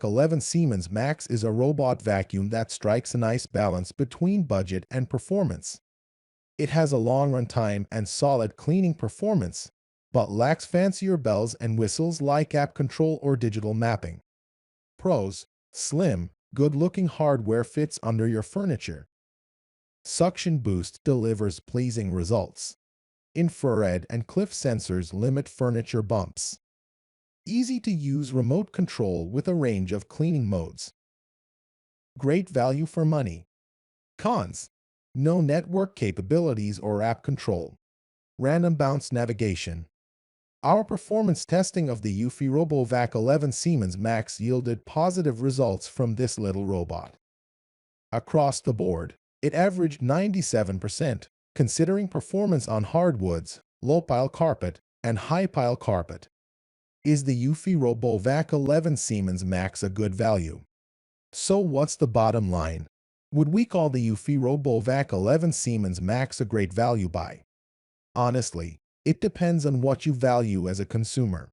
11 Siemens Max is a robot vacuum that strikes a nice balance between budget and performance. It has a long runtime and solid cleaning performance, but lacks fancier bells and whistles like app control or digital mapping. Pros: slim, good-looking hardware fits under your furniture. Suction boost delivers pleasing results. Infrared and cliff sensors limit furniture bumps. Easy-to-use remote control with a range of cleaning modes. Great value for money. Cons: no network capabilities or app control. Random bounce navigation. Our performance testing of the Eufy RoboVac 11 Siemens Max yielded positive results from this little robot. Across the board, it averaged 97%, considering performance on hardwoods, low-pile carpet, and high-pile carpet. Is the Eufy RoboVac 11 Siemens Max a good value? So what's the bottom line? Would we call the Eufy RoboVac 11 Siemens Max a great value buy? Honestly, it depends on what you value as a consumer.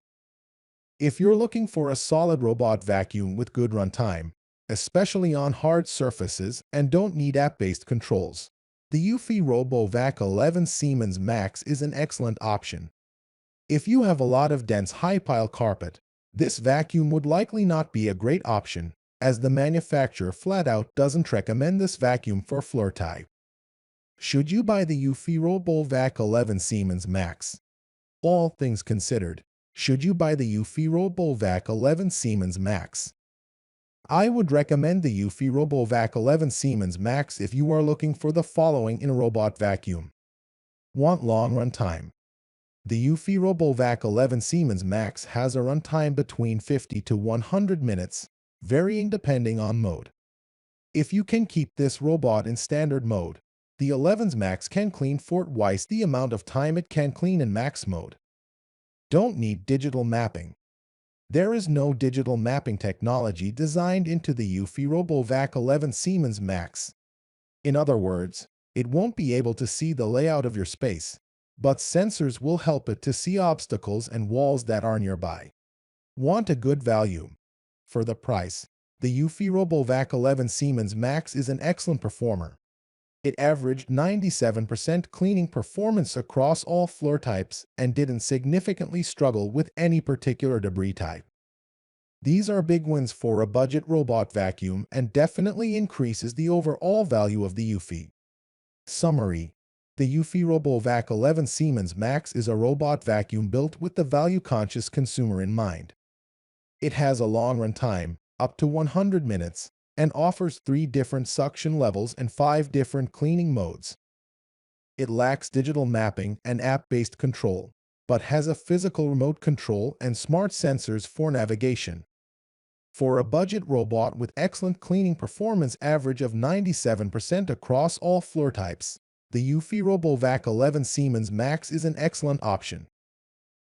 If you're looking for a solid robot vacuum with good runtime, especially on hard surfaces and don't need app-based controls, the Eufy RoboVac 11 Siemens Max is an excellent option. If you have a lot of dense high-pile carpet, this vacuum would likely not be a great option, as the manufacturer flat-out doesn't recommend this vacuum for floor type. Should you buy the Eufy RoboVac 11 Siemens Max? All things considered, should you buy the Eufy RoboVac 11 Siemens Max? I would recommend the Eufy RoboVac 11 Siemens Max if you are looking for the following in a robot vacuum. Want long runtime? The Eufy RoboVac 11 Siemens Max has a runtime between 50 to 100 minutes, varying depending on mode. If you can keep this robot in standard mode, the 11's Max can clean twice the amount of time it can clean in max mode. Don't need digital mapping. There is no digital mapping technology designed into the Eufy RoboVac 11 Siemens Max. In other words, it won't be able to see the layout of your space, but sensors will help it to see obstacles and walls that are nearby. Want a good value? For the price, the Eufy RoboVac 11 Siemens Max is an excellent performer. It averaged 97% cleaning performance across all floor types and didn't significantly struggle with any particular debris type. These are big wins for a budget robot vacuum and definitely increases the overall value of the Eufy. Summary: the Eufy RoboVac 11 Siemens Max is a robot vacuum built with the value-conscious consumer in mind. It has a long runtime, up to 100 minutes, and offers 3 different suction levels and 5 different cleaning modes. It lacks digital mapping and app-based control, but has a physical remote control and smart sensors for navigation. For a budget robot with excellent cleaning performance average of 97% across all floor types, the Eufy RoboVac 11 Siemens Max is an excellent option.